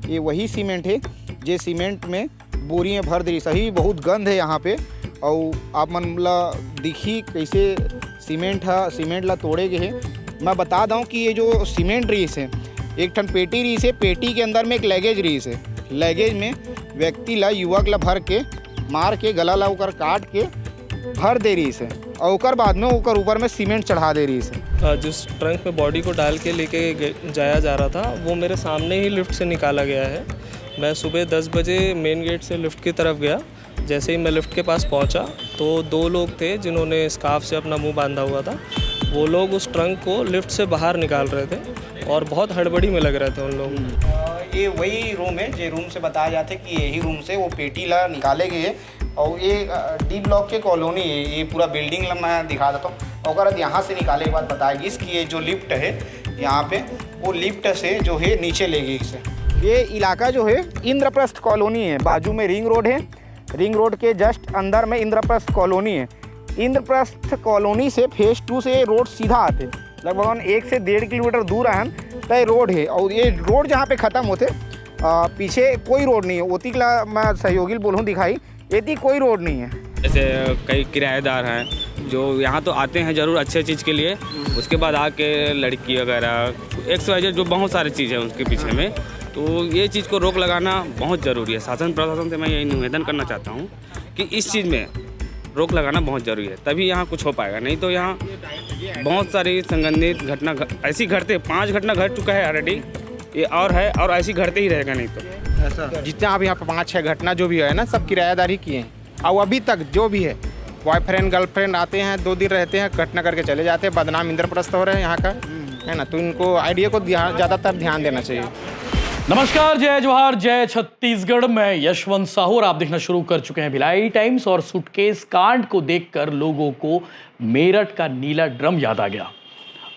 ये वही सीमेंट है जे सीमेंट में बोरियाँ भर दी सही बहुत गंध है यहाँ पे। और आप मन ला दिखी कैसे सीमेंट ला तोड़े गए है। मैं बता दूँ कि ये जो सीमेंट रीस है एक ठन पेटी रीस है, पेटी के अंदर में एक लगेज रीस है। लगेज में व्यक्ति ला युवक ला भर के मार के गला ला उकर काट के भर दे रही है और उकर बाद में उकर ऊपर में सीमेंट चढ़ा दे रही है। जिस ट्रंक में बॉडी को डाल के लेके जाया जा रहा था वो मेरे सामने ही लिफ्ट से निकाला गया है। मैं सुबह 10 बजे मेन गेट से लिफ्ट की तरफ गया। जैसे ही मैं लिफ्ट के पास पहुंचा तो 2 लोग थे जिन्होंने स्कार्फ से अपना मुंह बांधा हुआ था। वो लोग उस ट्रंक को लिफ्ट से बाहर निकाल रहे थे और बहुत हड़बड़ी में लग रहे थे उन लोग। ये वही रूम है जो रूम से बताया जाता है कि यही रूम से वो पेटी ला निकाले गए और ये डी ब्लॉक के कॉलोनी है। ये पूरा बिल्डिंग ला मैं दिखा देता हूँ। और यहाँ से निकाले के बाद बताएगी इसकी ये जो लिफ्ट है यहाँ पे वो लिफ्ट से जो है नीचे ले गई इसे। ये इलाका जो है इंद्रप्रस्थ कॉलोनी है। बाजू में रिंग रोड है, रिंग रोड के जस्ट अंदर में इंद्रप्रस्थ कॉलोनी है। इंद्रप्रस्थ कॉलोनी से फेज 2 से रोड सीधा आते लगभग 1 से 1.5 किलोमीटर दूर है तय रोड है। और ये रोड जहाँ पे ख़त्म होते पीछे कोई रोड नहीं है। ओती का मैं सहयोगी बोलूँ दिखाई यदि कोई रोड नहीं है। जैसे कई किराएदार हैं जो यहाँ तो आते हैं ज़रूर अच्छे चीज़ के लिए, उसके बाद आके लड़की वगैरह XYZ जो बहुत सारी चीज़ है उसके पीछे में, तो ये चीज़ को रोक लगाना बहुत ज़रूरी है। शासन प्रशासन से मैं यही निवेदन करना चाहता हूँ कि इस चीज़ में रोक लगाना बहुत ज़रूरी है, तभी यहाँ कुछ हो पाएगा। नहीं तो यहाँ बहुत सारी संबंधित घटना ऐसी घटते 5 घटना घट चुका है ऑलरेडी, ये और है और ऐसी घटते ही रहेगा। नहीं तो ऐसा जितना अब यहाँ पर 5-6 घटना जो भी है ना सब किराएदारी किए हैं। और अभी तक जो भी है बॉयफ्रेंड गर्लफ्रेंड आते हैं 2 दिन रहते हैं घटना करके चले जाते हैं, बदनाम इंद्रप्रस्थ हो रहे हैं यहाँ का, है ना। तो इनको आइडिया को ज़्यादातर ध्यान देना चाहिए। नमस्कार, जय जोहार, जय छत्तीसगढ़। मैं यशवंत साहू और आप देखना शुरू कर चुके हैं भिलाई टाइम्स। और सूटकेस कांड को देखकर लोगों को मेरठ का नीला ड्रम याद आ गया।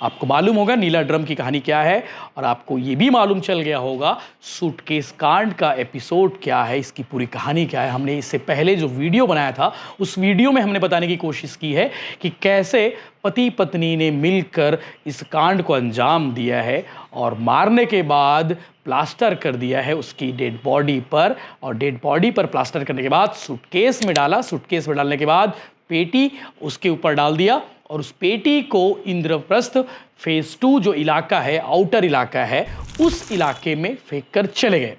आपको मालूम होगा नीला ड्रम की कहानी क्या है और आपको ये भी मालूम चल गया होगा सूटकेस कांड का एपिसोड क्या है, इसकी पूरी कहानी क्या है। हमने इससे पहले जो वीडियो बनाया था उस वीडियो में हमने बताने की कोशिश की है कि कैसे पति पत्नी ने मिलकर इस कांड को अंजाम दिया है और मारने के बाद प्लास्टर कर दिया है उसकी डेड बॉडी पर। और डेड बॉडी पर प्लास्टर करने के बाद सूटकेस में डाला, सूटकेस में डालने के बाद पेटी उसके ऊपर डाल दिया और उस पेटी को इंद्रप्रस्थ फेज 2 जो इलाका है, आउटर इलाका है, उस इलाके में फेंक कर चले गए।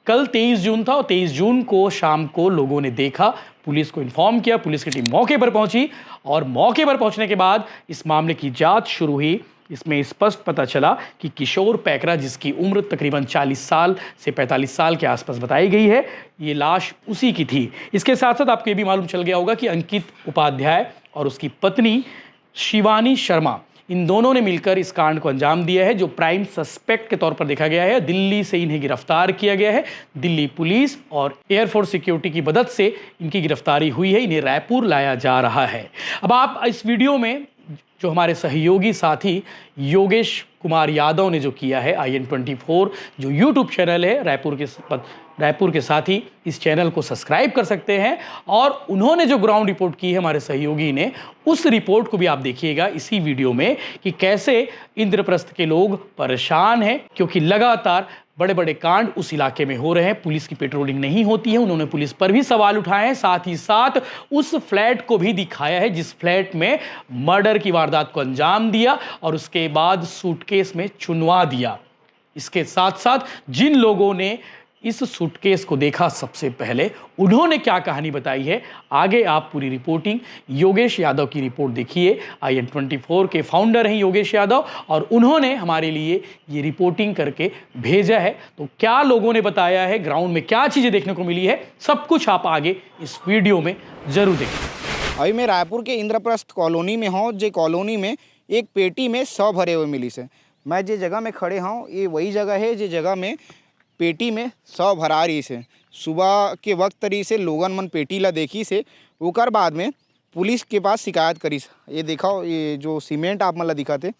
कल 23 जून था और 23 जून को शाम को लोगों ने देखा, पुलिस को इन्फॉर्म किया, पुलिस की टीम मौके पर पहुंची और मौके पर पहुंचने के बाद इस मामले की जांच शुरू हुई। इसमें स्पष्ट पता चला कि किशोर पैकरा, जिसकी उम्र तकरीबन 40 साल से 45 साल के आसपास बताई गई है, ये लाश उसी की थी। इसके साथ साथ आपको ये भी मालूम चल गया होगा कि अंकित उपाध्याय और उसकी पत्नी शिवानी शर्मा, इन दोनों ने मिलकर इस कांड को अंजाम दिया है, जो प्राइम सस्पेक्ट के तौर पर देखा गया है। दिल्ली से इन्हें गिरफ्तार किया गया है। दिल्ली पुलिस और एयरफोर्स सिक्योरिटी की मदद से इनकी गिरफ्तारी हुई है। इन्हें रायपुर लाया जा रहा है। अब आप इस वीडियो में जो हमारे सहयोगी साथी योगेश कुमार यादव ने जो किया है, IN24 जो यूट्यूब चैनल है, रायपुर के साथी इस चैनल को सब्सक्राइब कर सकते हैं। और उन्होंने जो ग्राउंड रिपोर्ट की है हमारे सहयोगी ने, उस रिपोर्ट को भी आप देखिएगा इसी वीडियो में कि कैसे इंद्रप्रस्थ के लोग परेशान हैं, क्योंकि लगातार बड़े बड़े कांड उस इलाके में हो रहे हैं। पुलिस की पेट्रोलिंग नहीं होती है। उन्होंने पुलिस पर भी सवाल उठाए हैं, साथ ही साथ उस फ्लैट को भी दिखाया है जिस फ्लैट में मर्डर की वारदात को अंजाम दिया और उसके बाद सूटकेस में चुनवा दिया। इसके साथ साथ जिन लोगों ने इस सूटकेस को देखा सबसे पहले, उन्होंने क्या कहानी बताई है, आगे आप पूरी रिपोर्टिंग योगेश यादव की रिपोर्ट देखिए। IN24 के फाउंडर हैं योगेश यादव और उन्होंने हमारे लिए ये रिपोर्टिंग करके भेजा है। तो क्या लोगों ने बताया है, ग्राउंड में क्या चीज़ें देखने को मिली है, सब कुछ आप आगे इस वीडियो में ज़रूर देखें। अभी मैं रायपुर के इंद्रप्रस्थ कॉलोनी में हूँ। जो कॉलोनी में एक पेटी में 100 भरे हुए मिली से। मैं जिस जगह में खड़े हूँ ये वही जगह है जिस जगह में पेटी में 100 भरा रही से। सुबह के वक्त तरी से लोगन मन पेटी ला देखी से, ओकर बाद में पुलिस के पास शिकायत करी। ये दिखाओ, ये जो सीमेंट आप मन ला दिखाते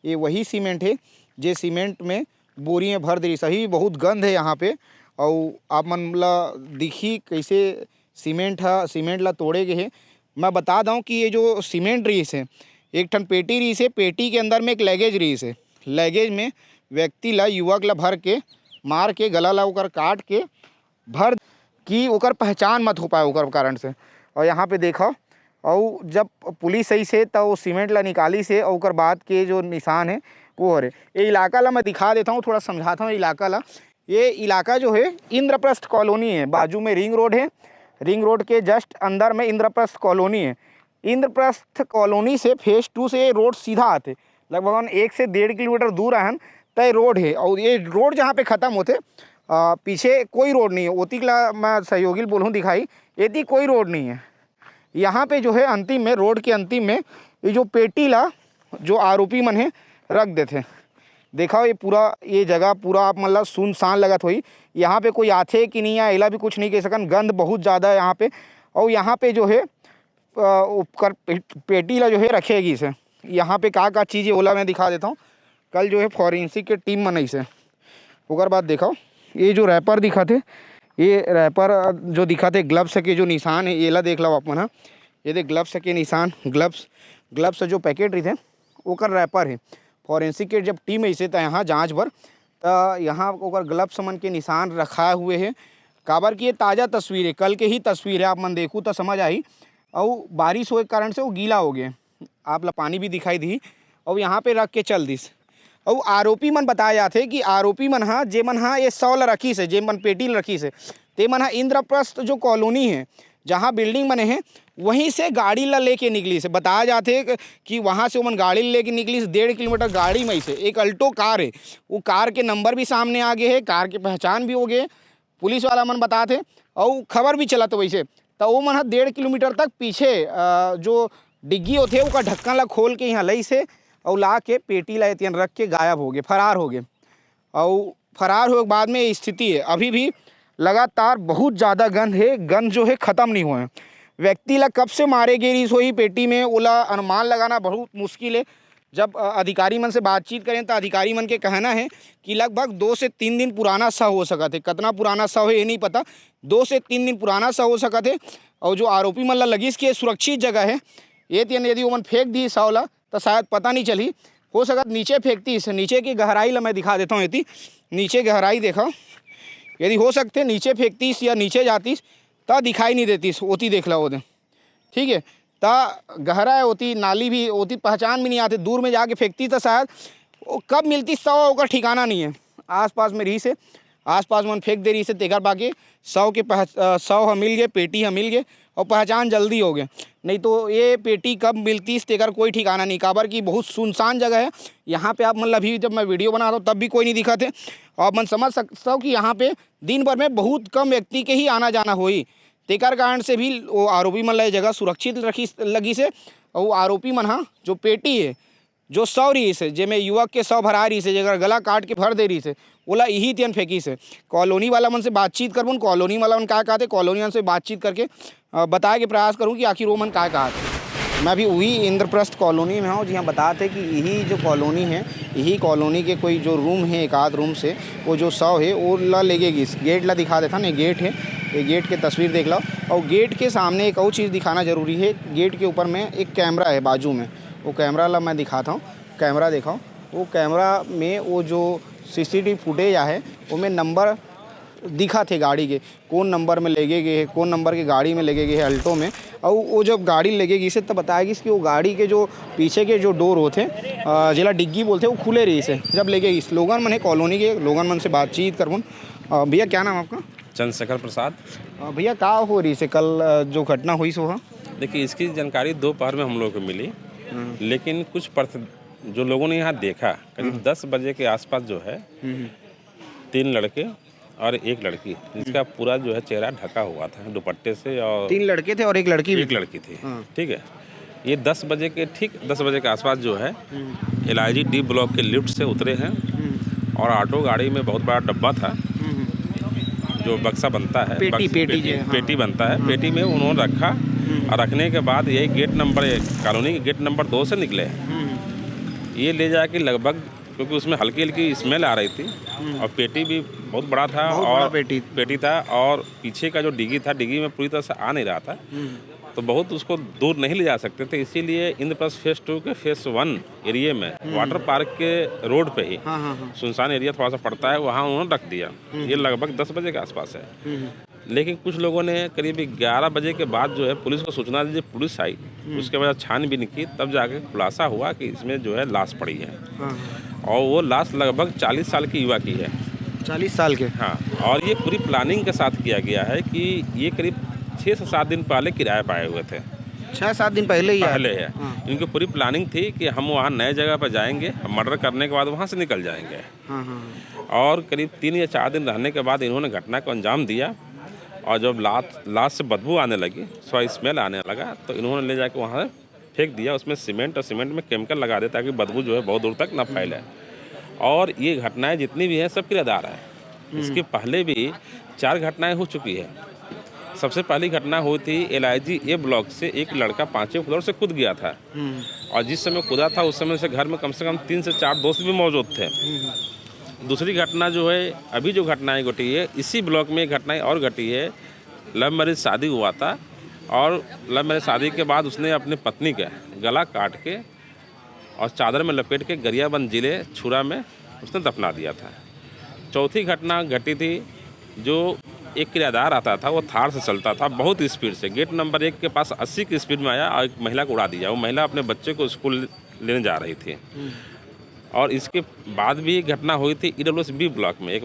ये वही सीमेंट है जे सीमेंट में बोरियाँ भर दी सही बहुत गंध है यहाँ पे। और आप मन ला दिखी कैसे सीमेंट ला तोड़े गए है। मैं बता दूँ कि ये जो सीमेंट रीस है एक ठन पेटी रीस है, पेटी के अंदर में एक लगेज रीस है। लगेज में व्यक्ति ला युवक ला भर के मार के गला ला ओकर काट के भर कि ओकर पहचान मत हो पाए ओकर कारण से। और यहाँ पे देखो और जब पुलिस सही से तो वो सीमेंट ला निकाली से और ओकर बाद के जो निशान है वो हरे। ये इलाका ला मैं दिखा देता हूँ, थोड़ा समझाता हूँ इलाका ला। ये इलाका जो है इंद्रप्रस्थ कॉलोनी है, बाजू में रिंग रोड है, रिंग रोड के जस्ट अंदर में इंद्रप्रस्थ कॉलोनी है। इंद्रप्रस्थ कॉलोनी से फेज 2 से ये रोड सीधा आते लगभग 1 से 1.5 किलोमीटर दूर रहन तय रोड है। और ये रोड जहाँ पे ख़त्म होते पीछे कोई रोड नहीं है। ओतिकला मैं सहयोगी बोलूँ दिखाई यदि कोई रोड नहीं है। यहाँ पे जो है अंतिम में रोड के अंतिम में ये जो पेटी ला जो आरोपी मन है रख देते। देखा ये पूरा ये जगह पूरा आप मतलब सुनसान लगत हुई। यहाँ पे कोई आथे कि नहीं आए एला भी कुछ नहीं कह सकन, गंद बहुत ज़्यादा है यहाँ पे। और यहाँ पे जो है उपकर पेटी ला जो है रखेगी से। यहाँ पे का चीज़ है ओला मैं दिखा देता हूँ। कल जो है फॉरेंसिक के टीम मनई से ओकर बाद देखो ये जो रैपर दिखा थे, ये रैपर जो दिखा थे ग्लव्स के जो निशान है ये ला देख लो अपन। हाँ ये देख ग्लव्स के निशान, ग्लव्स जो पैकेट रही थे ओकर रैपर है। फॉरेंसिक के जब टीम ऐसे था यहाँ जांच भर तो यहाँ ओकर ग्लव्स मन के निशान रखा हुए है। काबर की ये ताज़ा तस्वीर है, कल के ही तस्वीर है, आप मन देखूँ तो समझ आई। और बारिश होने के कारण से वो गीला हो गए, आप ला पानी भी दिखाई दी और यहाँ पे रख के चल दिस। और आरोपी मन बताए जाते कि आरोपी मन हाँ जे मन हाँ ये 100 ला रखी से, जे मन पेटी ला रखी से ते मन हाँ इंद्रप्रस्थ जो कॉलोनी है जहाँ बिल्डिंग बने हैं वहीं से गाड़ी ला लेके निकली से। बताया जाते कि वहाँ से वो गाड़ी लेके निकली से 1.5 किलोमीटर गाड़ी में से एक अल्टो कार है, वो कार के नंबर भी सामने आ गए है, कार की पहचान भी हो गए, पुलिस वाला मन बताते और खबर भी चला तो वैसे तो वो मन 1.5 किलोमीटर तक पीछे जो डिग्गी होते उसका ढक्कन ला खोल के यहाँ लई से और ला के पेटी ला एतियन रख के गायब हो गए, फरार हो गए। और फरार होने के बाद में ये स्थिति है, अभी भी लगातार बहुत ज़्यादा गंद है, गंद जो है ख़त्म नहीं हुआ है। व्यक्ति ला कब से मारे गई सोई पेटी में ओला अनुमान लगाना बहुत मुश्किल है। जब अधिकारी मन से बातचीत करें तो अधिकारी मन के कहना है कि लगभग 2 से 3 दिन पुराना शव हो सका थे। कितना पुराना शव है ये नहीं पता, 2 से 3 दिन पुराना शव हो सका थे। और जो आरोपी मन ला लगी कि सुरक्षित जगह है ये यदि वो मन फेंक दी शव ला तो शायद पता नहीं चली, हो सका नीचे फेंकती। इस नीचे की गहराई ला मैं दिखा देता हूँ। यदि नीचे गहराई देखा, यदि हो सकते नीचे फेंकतीस या नीचे जातीस तो दिखाई नहीं देती होती, देख ला वो दे ठीक है। तो गहरा होती, नाली भी होती, पहचान भी नहीं आती, दूर में जाके फेंकती तो शायद वो कब मिलती शव होकर ठिकाना नहीं है। आसपास में रही से आसपास में फेंक दे रही से तेकर बाकी शव के शव हम मिल गए, पेटी हम मिल गए और पहचान जल्दी हो गए। नहीं तो ये पेटी कब मिलती तेकर कोई ठिकाना नहीं। काबर की बहुत सुनसान जगह है यहाँ पे। आप मतलब अभी जब मैं वीडियो बना रहा हूँ तब भी कोई नहीं दिखा थे। और मन समझ सकता हूँ कि यहाँ पे दिन भर में बहुत कम व्यक्ति के ही आना जाना हुई, तेकर कारण से भी वो आरोपी मन ला जगह सुरक्षित रखी लगी से। और वो आरोपी मन हाँ जो पेटी है जो शव रही से जेमें युवक के शव भरा रही से, जगह गला काट के भर दे रही से ओला यही तियन फेंकी से। कॉलोनी वाला मन से बातचीत करबूँ, कॉलोनी वाला मन का कहते, कॉलोनी से बातचीत करके बताए के प्रयास करूँ कि आखिर वो मन का कहते। मैं भी वही इंद्रप्रस्थ कॉलोनी में हूँ जहाँ बताते कि यही जो कॉलोनी है, यही कॉलोनी के कोई जो रूम है, एक आध रूम से वो जो शव है वो ला लेगेगी। गेट ला दिखा देता ना, गेट है, ये गेट के तस्वीर देख लो। और गेट के सामने एक और चीज़ दिखाना ज़रूरी है, गेट के ऊपर में एक कैमरा है बाजू में, वो कैमरा ला मैं दिखाता हूँ। कैमरा देखो, वो कैमरा में वो जो CCTV फुटेज है वो में नंबर दिखा थे गाड़ी के, कौन नंबर में लेगे गए, कौन नंबर के गाड़ी में लेगे गए है अल्टो में। और वो जब गाड़ी लगेगी से तब बताएगी कि वो गाड़ी के जो पीछे के जो डोर होते जिला डिग्गी बोलते वो खुले रही से जब लेगेगी। लोगन मन है कॉलोनी के, लोगन मन से बातचीत करबूँ। भैया क्या नाम आपका? चंद्रशेखर प्रसाद। भैया क्या हो रही से कल जो घटना हुई सो? देखिए इसकी जानकारी दोपहर में हम लोग को मिली, लेकिन कुछ जो लोगों ने यहाँ देखा करीब 10 बजे के आसपास जो है 3 लड़के और 1 लड़की जिसका पूरा जो है चेहरा ढका हुआ था दुपट्टे से। और 3 लड़के थे और 1 लड़की थी ठीक है। ये 10 बजे के आसपास जो है LIG D ब्लॉक के लिफ्ट से उतरे हैं और ऑटो गाड़ी में बहुत बड़ा डब्बा था जो बक्सा बनता है, पेटी बनता है, पेटी में उन्होंने रखा। और रखने के बाद यही कॉलोनी के गेट नंबर 2 से निकले, ये ले जाके लगभग, क्योंकि उसमें हल्की हल्की स्मेल आ रही थी और पेटी भी बहुत बड़ा था और पेटी था और पीछे का जो डिग्गी था, डिग्गी में पूरी तरह से आ नहीं रहा था। तो बहुत उसको दूर नहीं ले जा सकते थे, इसीलिए इंद्रप्रस्थ फेज़ 2 के फेज़ 1 एरिया में वाटर पार्क के रोड पे ही सुनसान एरिया थोड़ा सा पड़ता है, वहाँ उन्होंने रख दिया। ये लगभग 10 बजे के आसपास है। लेकिन कुछ लोगों ने करीब 11 बजे के बाद जो है पुलिस को सूचना दी, पुलिस आई, उसके बाद छानबीन की, तब जाके खुलासा हुआ कि इसमें जो है लाश पड़ी है। और वो लाश लगभग 40 साल की युवा की है। 40 साल के? हाँ, और ये पूरी प्लानिंग के साथ किया गया है कि ये करीब 6 से 7 दिन पहले किराए पाए हुए थे। 6-7 दिन पहले ही पहले है। इनकी पूरी प्लानिंग थी कि हम वहाँ नए जगह पर जाएंगे, मर्डर करने के बाद वहाँ से निकल जाएंगे। और करीब 3 या 4 दिन रहने के बाद इन्होंने घटना को अंजाम दिया। और जब लाश से बदबू आने लगी, स्मेल आने लगा, तो इन्होंने ले जाकर वहाँ फेंक दिया। उसमें सीमेंट और सीमेंट में केमिकल लगा दिया ताकि बदबू जो है बहुत दूर तक ना फैले। और ये घटनाएं जितनी भी हैं सब किराएदार हैं। इसके पहले भी 4 घटनाएं हो चुकी है। सबसे पहली घटना हुई थी LIG A ब्लॉक से एक लड़का 5वें फ्लोर से कूद गया था। और जिस समय कूदा था उस समय से घर में कम से कम 3 से 4 दोस्त भी मौजूद थे। दूसरी घटना जो है, अभी जो घटनाएं घटी है, इसी ब्लॉक में एक घटनाएं और घटी है। लव मैरिज शादी हुआ था और लव मैरिज शादी के बाद उसने अपनी पत्नी का गला काट के और चादर में लपेट के गरियाबंद जिले छुरा में उसने दफना दिया था। चौथी घटना घटी थी, जो एक किराएदार आता था, वो थार से चलता था बहुत स्पीड से, गेट नंबर 1 के पास 80 की स्पीड में आया और एक महिला को उड़ा दिया। वो महिला अपने बच्चे को स्कूल लेने जा रही थी। और इसके बाद भी एक घटना हुई थी EWS B ब्लॉक में। एक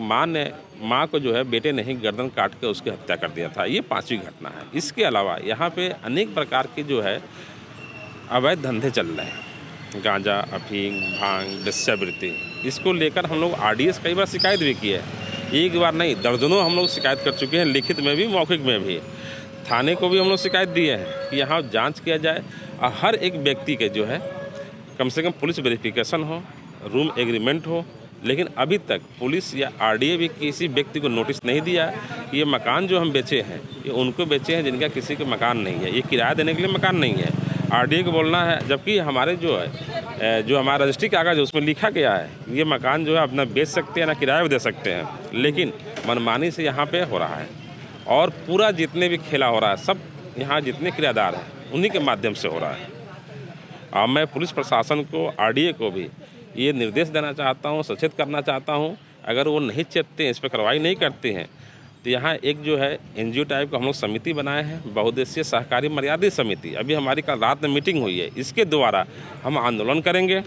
माँ को जो है बेटे ने ही गर्दन काट के उसकी हत्या कर दिया था। ये 5वीं घटना है। इसके अलावा यहाँ पे अनेक प्रकार के जो है अवैध धंधे चल रहे हैं, गांजा, अफीम, भांग, वेश्यावृत्ति। इसको लेकर हम लोग RDS कई बार शिकायत भी की है। एक बार नहीं, दर्जनों हम लोग शिकायत कर चुके हैं, लिखित में भी, मौखिक में भी। थाने को भी हम लोग शिकायत दिए हैं कि यहाँ जाँच किया जाए और हर एक व्यक्ति के जो है कम से कम पुलिस वेरिफिकेशन हो, रूम एग्रीमेंट हो। लेकिन अभी तक पुलिस या RDA भी किसी व्यक्ति को नोटिस नहीं दिया कि ये मकान जो हम बेचे हैं ये उनको बेचे हैं जिनका किसी का मकान नहीं है, ये किराया देने के लिए मकान नहीं है। RDA को बोलना है, जबकि हमारे जो है जो हमारा रजिस्ट्री कागज है उसमें लिखा गया है ये मकान जो है अपना बेच सकते हैं ना किराया भी दे सकते हैं। लेकिन मनमानी से यहाँ पे हो रहा है और पूरा जितने भी खेला हो रहा है सब यहाँ जितने किराएदार हैं उन्हीं के माध्यम से हो रहा है। अब मैं पुलिस प्रशासन को, RDA को भी ये निर्देश देना चाहता हूँ, सचेत करना चाहता हूँ। अगर वो नहीं चेतते हैं, इस पर कार्रवाई नहीं करते हैं, तो यहाँ एक जो है NGO टाइप का हम लोग समिति बनाए हैं, बहुउद्देशीय सहकारी मर्यादित समिति। अभी हमारी कल रात में मीटिंग हुई है। इसके द्वारा हम आंदोलन करेंगे,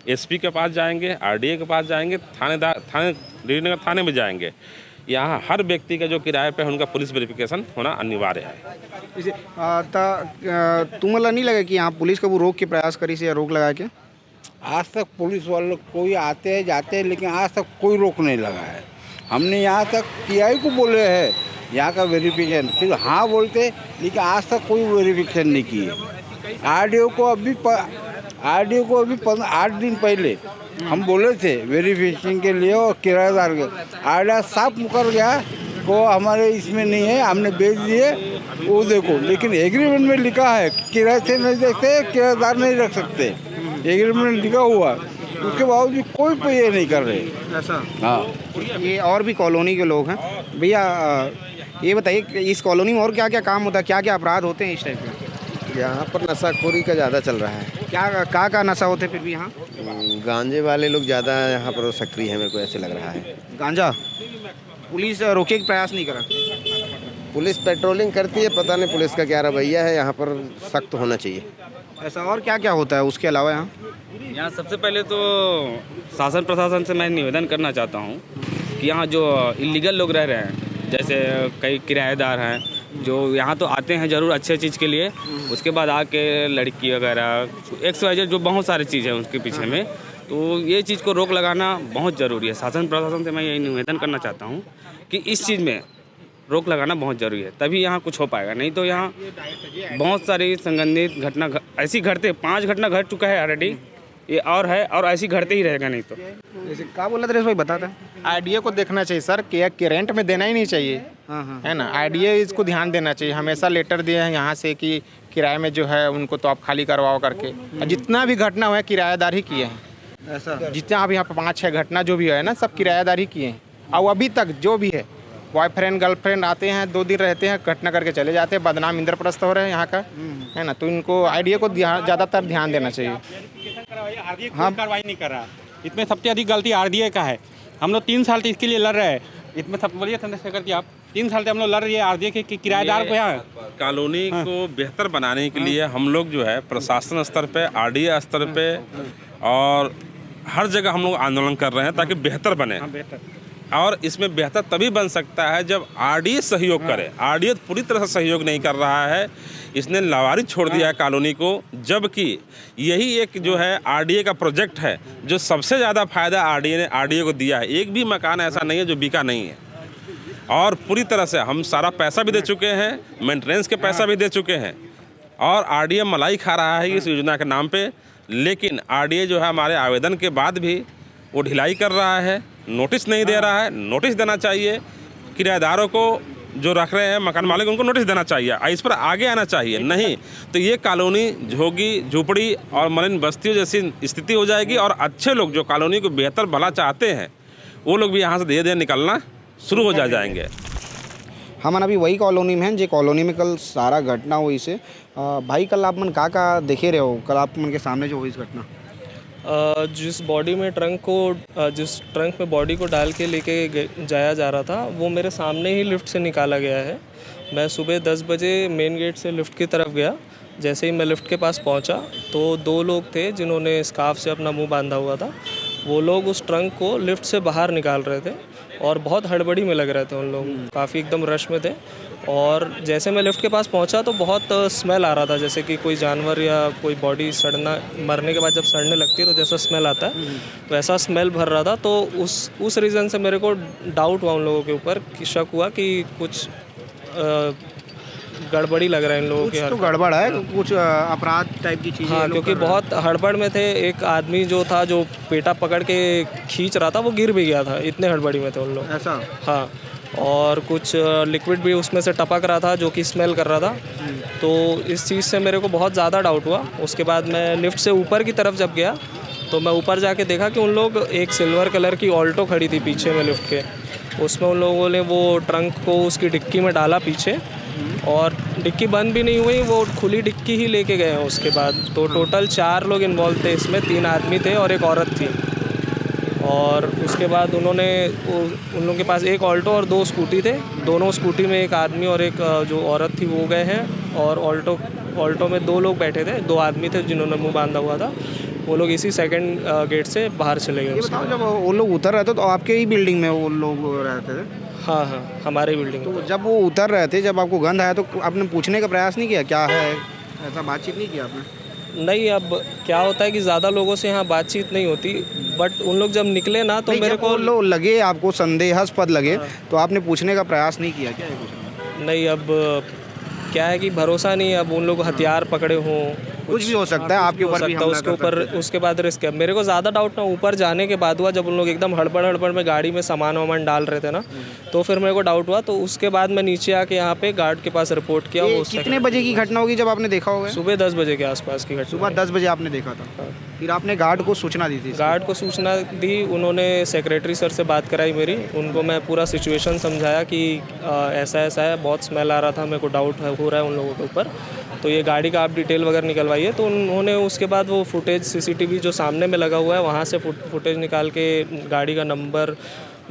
SP के पास जाएंगे, RDA के पास जाएंगे, थाने थाने में जाएंगे। यहाँ हर व्यक्ति का जो किराए पे उनका पुलिस वेरिफिकेशन होना अनिवार्य है। तुम्हाला नहीं लगा कि यहाँ पुलिस को वो रोक के प्रयास करी से या रोक लगा के? आज तक पुलिस वाले कोई आते हैं जाते हैं, लेकिन आज तक कोई रोक नहीं लगा है। हमने यहाँ तक TI को बोले हैं यहाँ का वेरिफिकेशन, फिर हाँ बोलते, लेकिन आज तक कोई वेरिफिकेशन नहीं की है। RDO को अभी 8 दिन पहले हम बोले थे वेरिफिकेशन के लिए और किराएदार के, RDO साफ मुकर गया को हमारे इसमें नहीं है, हमने बेच दिए वो देखो। लेकिन एग्रीमेंट में लिखा है किराए से नहीं देखते, किराएदार नहीं रख सकते, एग्रीमेंट लिखा हुआ, उसके बावजूद कोई पे ये नहीं कर रहे। ऐसा? हाँ, ये और भी कॉलोनी के लोग हैं। भैया ये बताइए इस कॉलोनी में और क्या क्या काम होता है, क्या क्या अपराध होते हैं इस टाइप के? यहाँ पर नशाखोरी का ज़्यादा चल रहा है। क्या नशा होते हैं फिर भी यहाँ? गांजे वाले लोग ज़्यादा यहाँ पर सक्रिय है, मेरे को ऐसे लग रहा है। गांजा पुलिस रोके के प्रयास नहीं करा? पुलिस पेट्रोलिंग करती है, पता नहीं पुलिस का क्या रवैया है, यहाँ पर सख्त होना चाहिए। ऐसा और क्या क्या होता है उसके अलावा यहाँ सबसे पहले तो शासन प्रशासन से मैं निवेदन करना चाहता हूँ कि यहाँ जो इलीगल लोग रह रहे हैं, जैसे कई किराएदार हैं जो यहाँ तो आते हैं ज़रूर अच्छे चीज़ के लिए, उसके बाद आके लड़की वगैरह XYZ जो बहुत सारी चीज़ है उसके पीछे में, तो ये चीज़ को रोक लगाना बहुत ज़रूरी है। शासन प्रशासन से मैं यही निवेदन करना चाहता हूँ कि इस चीज़ में रोक लगाना बहुत ज़रूरी है, तभी यहाँ कुछ हो पाएगा। नहीं तो यहाँ बहुत सारी संबंधित घटना ऐसी घटते, 5 घटना घट चुका है ऑलरेडी, ये और है और ऐसी घटते ही रहेगा। नहीं तो जैसे क्या बोला था भाई, बताता है। RDA को देखना चाहिए सर कि रेंट में देना ही नहीं चाहिए, है ना। RDA इसको ध्यान देना चाहिए। हमेशा लेटर दिए हैं यहाँ से कि किराए में जो है उनको तो आप खाली करवाओ करके। और जितना भी घटना हुआ है किराएदार ही किए हैं। ऐसा? जितना अब यहाँ पर 5-6 घटना जो भी है ना, सब किराएदार ही किए हैं। और अभी तक जो भी है बॉयफ्रेंड गर्लफ्रेंड आते हैं, 2 दिन रहते हैं, घटना करके चले जाते हैं, बदनाम इंद्रप्रस्थ हो रहे हैं यहाँ का, है ना। तो इनको आरडीए को ज़्यादातर ध्यान देना चाहिए। आरडीए कोई कार्रवाई नहीं कर रहा, इसमें सबसे अधिक गलती आरडीए का है। हम लोग 3 साल से इसके लिए लड़ रहे हैं, इसमें सब बोलिए चंद्रशेखर जी आप 3 साल से हम लोग लड़ रही है आरडीए के किराएदार को यहाँ कॉलोनी को बेहतर बनाने के लिए हम लोग जो है प्रशासन स्तर पे, आरडीए स्तर पे और हर जगह हम लोग आंदोलन कर रहे हैं ताकि बेहतर बने। और इसमें बेहतर तभी बन सकता है जब आरडीए सहयोग करे। आरडीए पूरी तरह से सहयोग नहीं कर रहा है, इसने लावारिस छोड़ दिया है कॉलोनी को, जबकि यही एक जो है आरडीए का प्रोजेक्ट है जो सबसे ज़्यादा फायदा आरडीए को दिया है। एक भी मकान ऐसा नहीं है जो बिका नहीं है, और पूरी तरह से हम सारा पैसा भी दे चुके हैं, मेंटेनेंस के पैसा भी दे चुके हैं, और आरडीए मलाई खा रहा है इस योजना के नाम पे। लेकिन आरडीए जो है हमारे आवेदन के बाद भी वो ढिलाई कर रहा है, नोटिस नहीं दे रहा है। नोटिस देना चाहिए किराएदारों को, जो रख रहे हैं मकान मालिक, उनको नोटिस देना चाहिए, इस पर आगे आना चाहिए। नहीं तो ये कॉलोनी झोगी झोपड़ी और मलिन बस्तियों जैसी स्थिति हो जाएगी, और अच्छे लोग जो कॉलोनी को बेहतर भला चाहते हैं वो लोग भी यहाँ से धीरे धीरे निकलना शुरू हो जाएंगे। हम अभी वही कॉलोनी में हैं जे कॉलोनी में कल सारा घटना हुई से। भाई कल आप मन का देखे रहे हो, कल आप मन के सामने जो हुई इस घटना? जिस बॉडी में जिस ट्रंक में बॉडी को डाल के लेके जाया जा रहा था वो मेरे सामने ही लिफ्ट से निकाला गया है। मैं सुबह 10 बजे मेन गेट से लिफ्ट की तरफ गया। जैसे ही मैं लिफ्ट के पास पहुंचा तो 2 लोग थे जिन्होंने स्कार्फ से अपना मुंह बांधा हुआ था। वो लोग उस ट्रंक को लिफ्ट से बाहर निकाल रहे थे और बहुत हड़बड़ी में लग रहे थे। उन लोग काफ़ी एकदम रश में थे, और जैसे मैं लिफ्ट के पास पहुंचा तो बहुत स्मेल आ रहा था, जैसे कि कोई जानवर या कोई बॉडी सड़ना, मरने के बाद जब सड़ने लगती है तो जैसा स्मेल आता है वैसा स्मेल भर रहा था। तो उस रीज़न से मेरे को डाउट हुआ उन लोगों के ऊपर, कि शक हुआ कि कुछ गड़बड़ी लग रहा है इन लोगों के। तो गड़बड़ है, कुछ अपराध टाइप की चीज़ें। हाँ, क्योंकि बहुत हड़बड़ में थे। एक आदमी जो था जो पेटा पकड़ के खींच रहा था वो गिर भी गया था, इतने हड़बड़ी में थे उन लोग। ऐसा? हाँ, और कुछ लिक्विड भी उसमें से टपक रहा था जो कि स्मेल कर रहा था। तो इस चीज़ से मेरे को बहुत ज़्यादा डाउट हुआ। उसके बाद मैं लिफ्ट से ऊपर की तरफ जब गया तो मैं ऊपर जाके देखा कि उन लोग, एक सिल्वर कलर की ऑल्टो खड़ी थी पीछे में लिफ्ट के, उसमें उन लोगों ने वो ट्रंक को उसकी डिक्की में डाला पीछे, और डिक्की बंद भी नहीं हुई, वो खुली डिक्की ही लेके गए हैं उसके बाद। तो टोटल 4 लोग इन्वॉल्व थे इसमें, 3 आदमी थे और एक औरत थी। और उसके बाद उन लोगों के पास एक ऑल्टो और 2 स्कूटी थे। दोनों स्कूटी में एक आदमी और एक जो औरत थी वो गए हैं, और ऑल्टो में 2 लोग बैठे थे, 2 आदमी थे जिन्होंने मुंह बांधा हुआ था। वो लोग इसी सेकंड गेट से बाहर चले गए। ये बताओ, जब वो लोग उतर रहे थे तो आपके ही बिल्डिंग में वो लोग रहते थे? हाँ, हमारी बिल्डिंग। तो जब वो उतर रहे थे, जब आपको गंध आया तो आपने पूछने का प्रयास नहीं किया क्या है, ऐसा बातचीत नहीं किया आपने? नहीं, अब क्या होता है कि ज़्यादा लोगों से यहाँ बातचीत नहीं होती, बट उन लोग जब निकले ना तो मेरे को लोग लगे, आपको संदेहास्पद लगे, तो आपने पूछने का प्रयास नहीं किया क्या? नहीं, अब क्या है कि भरोसा नहीं है। अब उन लोग हथियार पकड़े हों, कुछ भी हो सकता है, आपके ऊपर भी हमला उसके ऊपर, उसके बाद रिस्क है। मेरे को ज़्यादा डाउट ना ऊपर जाने के बाद हुआ, जब उन लोग एकदम हड़बड़ में गाड़ी में सामान वामान डाल रहे थे ना, तो फिर मेरे को डाउट हुआ। तो उसके बाद मैं नीचे आके यहाँ पे गार्ड के पास रिपोर्ट किया। वो कितने बजे की घटना होगी जब आपने देखा होगा? सुबह 10 बजे के आसपास की घटना। सुबह 10 बजे आपने देखा था? फिर आपने गार्ड को सूचना दी थी? गार्ड को सूचना दी, उन्होंने सेक्रेटरी सर से बात कराई मेरी। उनको मैं पूरा सिचुएशन समझाया कि ऐसा है, बहुत स्मेल आ रहा था, मेरे को डाउट हो रहा है उन लोगों के ऊपर, तो ये गाड़ी का आप डिटेल वगैरह निकलवाइए। तो उन्होंने उसके बाद वो फुटेज सीसीटीवी जो सामने में लगा हुआ है वहाँ से फुटेज निकाल के गाड़ी का नंबर,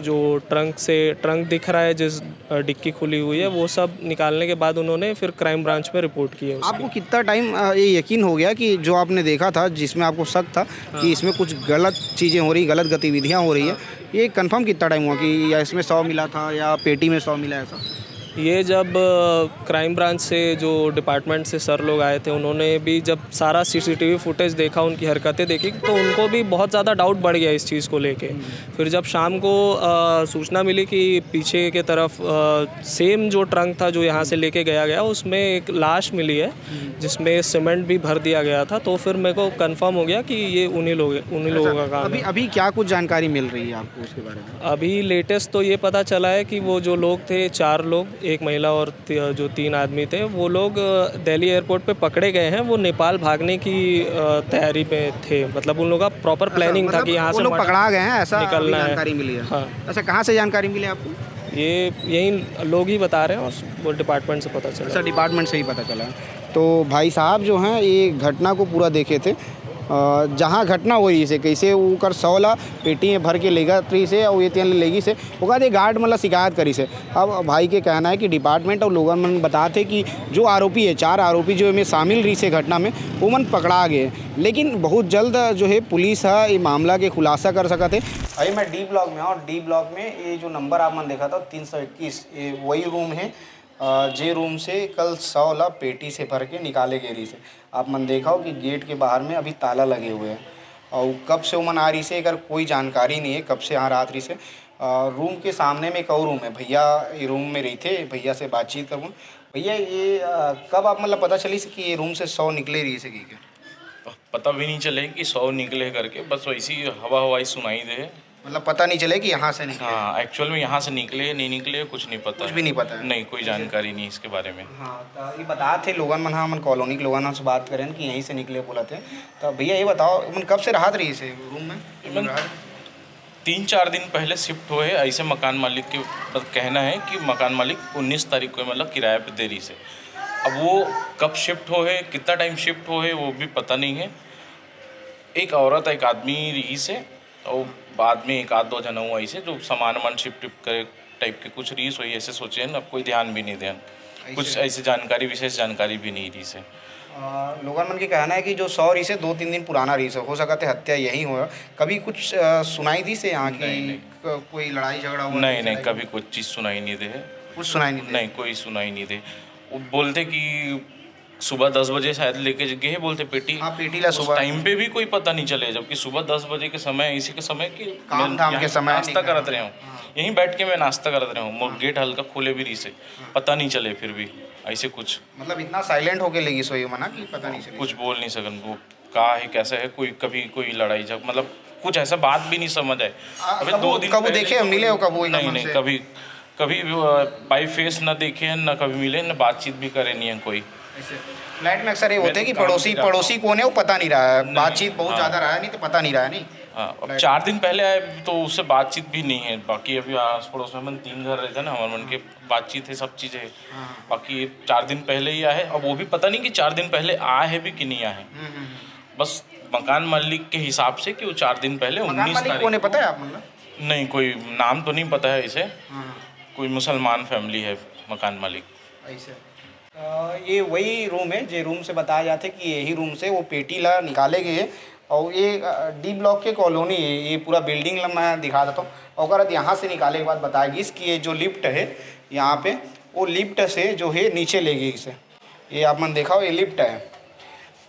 जो ट्रंक दिख रहा है, जिस डिक्की खुली हुई है, वो सब निकालने के बाद उन्होंने फिर क्राइम ब्रांच में रिपोर्ट की है। आपको कितना टाइम ये यकीन हो गया कि जो आपने देखा था, जिसमें आपको शक था कि इसमें कुछ गलत चीज़ें हो रही, गलत गतिविधियाँ हो रही है, ये कंफर्म कितना टाइम हुआ कि या इसमें 100 मिला था या पेटी में 100 मिला, ऐसा? ये जब क्राइम ब्रांच से जो डिपार्टमेंट से सर लोग आए थे, उन्होंने भी जब सारा सीसीटीवी फुटेज देखा, उनकी हरकतें देखी, तो उनको भी बहुत ज़्यादा डाउट बढ़ गया इस चीज़ को लेके। फिर जब शाम को सूचना मिली कि पीछे के तरफ सेम जो ट्रंक था जो यहाँ से लेके गया उसमें एक लाश मिली है जिसमें सीमेंट भी भर दिया गया था, तो फिर मेरे को कंफर्म हो गया कि ये उन्हीं लोगों का काम है। अभी क्या कुछ जानकारी मिल रही है आपको उसके बारे में? अभी लेटेस्ट तो ये पता चला है कि वो जो लोग थे, 4 लोग, एक महिला और जो 3 आदमी थे, वो लोग दिल्ली एयरपोर्ट पे पकड़े गए हैं। वो नेपाल भागने की तैयारी में थे, मतलब उन लोगों का प्रॉपर प्लानिंग था कि यहाँ से लोग पकड़ा गए हैं, ऐसा निकलना है। जानकारी मिली है? हाँ। अच्छा, कहाँ से जानकारी मिली आपको? ये यही लोग ही बता रहे हैं और वो डिपार्टमेंट से पता चला। अच्छा, डिपार्टमेंट से ही पता चला। तो भाई साहब जो हैं ये घटना को पूरा देखे थे, जहाँ घटना हुई से कैसे ऊकर 100 पेटी में भर के लेगा त्री से और ये तेल लेगी से ओका गार्ड मतलब शिकायत करी से। अब भाई के कहना है कि डिपार्टमेंट और लोगन मन बताते कि जो आरोपी है 4 आरोपी जो में शामिल रही से घटना में वो मन पकड़ा गए, लेकिन बहुत जल्द जो है पुलिस है ये मामला के खुलासा कर सकते। अभी मैं डी ब्लॉक में और डी ब्लॉक में ये जो नंबर आप मन देखा था 321 ये वही रूम है जे रूम से कल 100 पेटी से भर के निकाले गए रही से। आप मन देखा हो कि गेट के बाहर में अभी ताला लगे हुए हैं और कब से वो मन आ रही से अगर कोई जानकारी नहीं है कब से यहाँ रात रही से। रूम के सामने में एक और रूम है, भैया ये रूम में रही थे, भैया से बातचीत करूँ। भैया ये कब आप मतलब पता चली से कि ये रूम से 100 निकले रही से कि पता भी नहीं चले कि 100 निकले करके, बस वैसी हवाई सुनाई दे, मतलब पता नहीं चले कि यहाँ से निकले। हाँ, एक्चुअल में यहाँ से निकले नहीं निकले कुछ नहीं पता, कुछ भी नहीं पता है। नहीं, कोई जानकारी नहीं इसके बारे में। हाँ, तो ये बता थे लोगन मन, हाँ मन कॉलोनी के लोगन से बात करें कि यहीं से निकले बोला थे। तो भैया ये बताओ मन कब से राहत रही से रूम में? 3-4 दिन पहले शिफ्ट हुए, ऐसे मकान मालिक के कहना है कि मकान मालिक 19 तारीख को मतलब किराए पे दे रही से। अब वो कब शिफ्ट हुए, कितना टाइम शिफ्ट हुए वो भी पता नहीं है। एक औरत एक आदमी रही से और बाद में 1-2 जना हुआ ऐसे जो सामान शिफ्ट करे टाइप के कुछ रीस हुई ऐसे सोचे न, अब कोई ध्यान भी नहीं दें, कुछ ऐसे जानकारी विशेष जानकारी भी नहीं रही से। लोगन मन के कहना है कि जो 100 रीस है 2-3 दिन पुराना रीस हो सकता है हत्या यही हो। कभी कुछ सुनाई दी से यहाँ की कोई लड़ाई झगड़ा हुआ? नहीं, कभी कुछ चीज़ सुनाई नहीं दे। कुछ सुनाई नहीं? कोई सुनाई नहीं दे। वो बोलते कि सुबह 10 बजे शायद लेके गए बोलते पेटी। हाँ, पेटी ला सुबह टाइम पे भी कोई पता नहीं चले, जबकि सुबह 10 बजे के समय, इसी के समय कि काम धाम के समय नाश्ता करते रहे हूँ, यहीं बैठ के मैं नाश्ता करते रहा हूँ, गेट हल्का खोले भी रही से, पता नहीं चले फिर भी ऐसे कुछ। मतलब इतना साइलेंट होके लेगी सोई मना कि पता नहीं चले, कुछ बोल नहीं सकन वो कहा है कैसा है, कोई कभी कोई लड़ाई झगड़ा मतलब कुछ ऐसा बात भी नहीं समझ आए। अभी 2 दिन कब देखे मिले हो कब? नहीं, कभी बाई फेस ना देखे न कभी मिले न बातचीत भी करे नहीं है कोई। फ्लैट में अक्सर ये होते हैं कि पड़ोसी कौन है वो पता नहीं रहा है, बातचीत बहुत ज़्यादा रहा है नहीं तो पता नहीं रहा है। नहीं हाँ, अब 4 दिन पहले आए तो उससे बातचीत भी नहीं है। बाकी अभी आस पड़ोस में हम 3 घर रहते हैं ना, हमारे मन के बातचीत है, सब चीज़ें है। बाकी 4 दिन पहले ही आए, अब वो भी पता नहीं कि 4 दिन पहले आए हैं भी कि नहीं आए। बस मकान मालिक के हिसाब से कि वो 4 दिन पहले 19 तारीख कौन है पता है आप मतलब? नहीं, कोई नाम तो नहीं पता है इसे, कोई मुसलमान फैमिली है मकान मालिक। ऐसे ये वही रूम है जे रूम से बताया जाता है कि यही रूम से वो पेटी ला निकाले गए और ये डी ब्लॉक के कॉलोनी है, ये पूरा बिल्डिंग ला मैं दिखा देता हूँ। और यहाँ से निकाले के बाद बताएगी कि ये जो लिफ्ट है यहाँ पे वो लिफ्ट से जो है नीचे ले गई इसे। ये आप मन देखा हो, ये लिफ्ट है।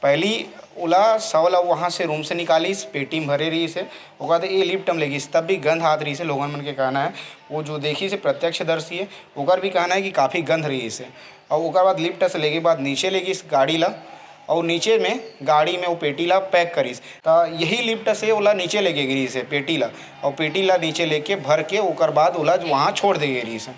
पहली ओला 100 वहाँ से रूम से निकाली, इस पेटी में भरे रही से ओकर ये लिफ्ट हम लेगी, तब भी गंध हाथ रही से। लोगन मन के कहना है वो जो देखी से प्रत्यक्षदर्शी है ओकर भी कहना है कि काफ़ी गंध रही से। और ओकर बाद लिफ्ट से लेके बाद नीचे लेगी इस गाड़ी ला और नीचे में गाड़ी में वो पेटी ला पैक करीस। तो यही लिफ्ट से ओला नीचे लेके गिरी से पेटी ला और पेटी ला नीचे लेके भर के ओकर बाद ओला वहाँ छोड़ दे गिरी से।